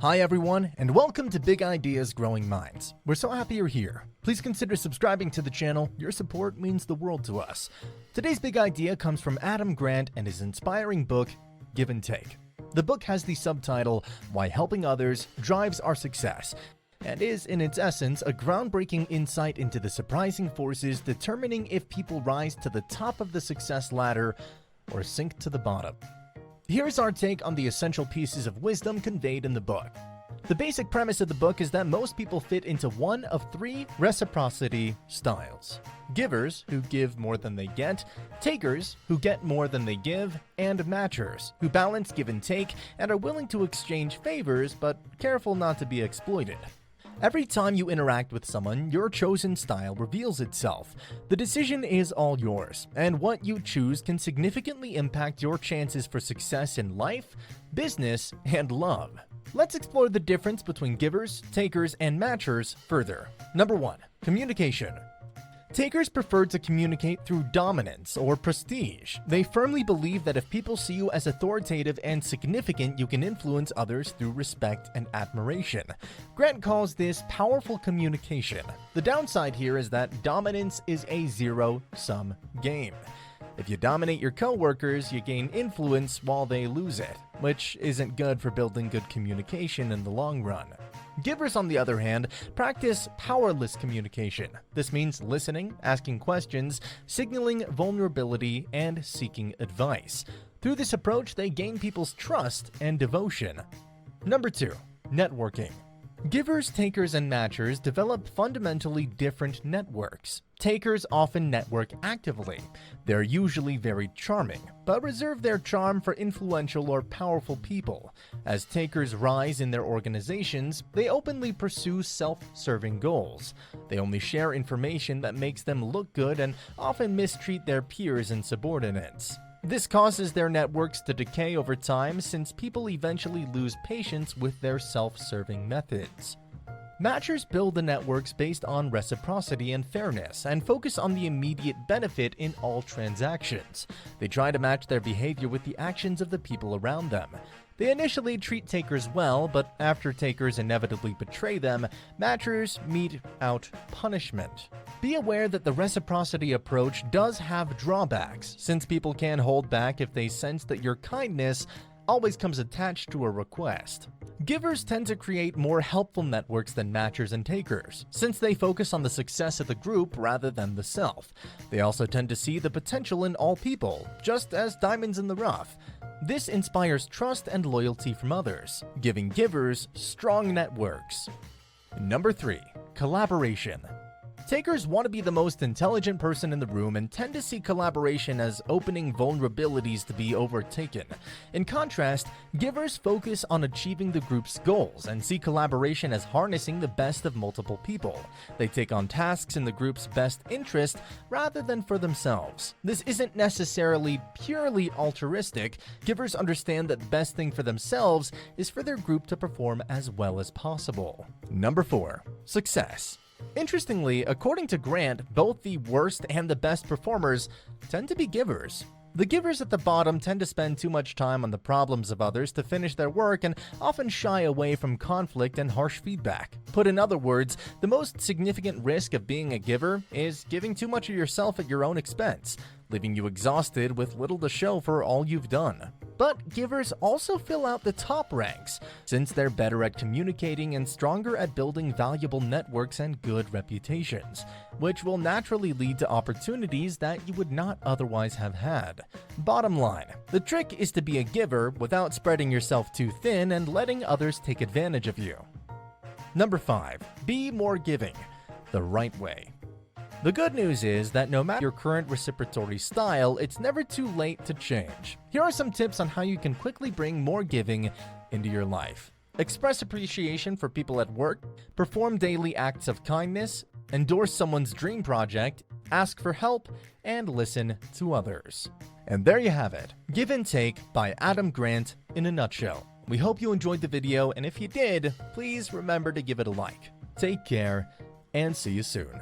Hi everyone, and welcome to Big Ideas Growing Minds. We're so happy you're here. Please consider subscribing to the channel. Your support means the world to us. Today's big idea comes from Adam Grant and his inspiring book, Give and Take. The book has the subtitle, Why Helping Others Drives Our Success, and is, in its essence, a groundbreaking insight into the surprising forces determining if people rise to the top of the success ladder or sink to the bottom. Here's our take on the essential pieces of wisdom conveyed in the book. The basic premise of the book is that most people fit into one of three reciprocity styles: givers, who give more than they get; takers, who get more than they give; and matchers, who balance give and take and are willing to exchange favors but careful not to be exploited. Every time you interact with someone, your chosen style reveals itself. The decision is all yours, and what you choose can significantly impact your chances for success in life, business, and love. Let's explore the difference between givers, takers, and matchers further. Number 1. Communication. Takers prefer to communicate through dominance or prestige. They firmly believe that if people see you as authoritative and significant, you can influence others through respect and admiration. Grant calls this powerful communication. The downside here is that dominance is a zero-sum game. If you dominate your coworkers, you gain influence while they lose it, which isn't good for building good communication in the long run. Givers, on the other hand, practice powerless communication. This means listening, asking questions, signaling vulnerability, and seeking advice. Through this approach, they gain people's trust and devotion. Number 2. Networking. Givers, takers, and matchers develop fundamentally different networks. Takers often network actively. They're usually very charming, but reserve their charm for influential or powerful people. As takers rise in their organizations, they openly pursue self-serving goals. They only share information that makes them look good and often mistreat their peers and subordinates. This causes their networks to decay over time, since people eventually lose patience with their self-serving methods. Matchers build the networks based on reciprocity and fairness and focus on the immediate benefit in all transactions. They try to match their behavior with the actions of the people around them. They initially treat takers well, but after takers inevitably betray them, matchers mete out punishment. Be aware that the reciprocity approach does have drawbacks, since people can hold back if they sense that your kindness always comes attached to a request. Givers tend to create more helpful networks than matchers and takers, since they focus on the success of the group rather than the self. They also tend to see the potential in all people, just as diamonds in the rough. This inspires trust and loyalty from others, giving givers strong networks. Number 3. Collaboration. Takers want to be the most intelligent person in the room and tend to see collaboration as opening vulnerabilities to be overtaken. In contrast, givers focus on achieving the group's goals and see collaboration as harnessing the best of multiple people. They take on tasks in the group's best interest rather than for themselves. This isn't necessarily purely altruistic. Givers understand that the best thing for themselves is for their group to perform as well as possible. Number 4. Success. Interestingly, according to Grant, both the worst and the best performers tend to be givers. The givers at the bottom tend to spend too much time on the problems of others to finish their work and often shy away from conflict and harsh feedback. Put in other words, the most significant risk of being a giver is giving too much of yourself at your own expense, leaving you exhausted with little to show for all you've done. But givers also fill out the top ranks, since they're better at communicating and stronger at building valuable networks and good reputations, which will naturally lead to opportunities that you would not otherwise have had. Bottom line, the trick is to be a giver without spreading yourself too thin and letting others take advantage of you. Number 5. Be more giving, the right way. The good news is that no matter your current reciprocity style, it's never too late to change. Here are some tips on how you can quickly bring more giving into your life. Express appreciation for people at work, perform daily acts of kindness, endorse someone's dream project, ask for help, and listen to others. And there you have it, Give and Take by Adam Grant in a nutshell. We hope you enjoyed the video, and if you did, please remember to give it a like. Take care, and see you soon.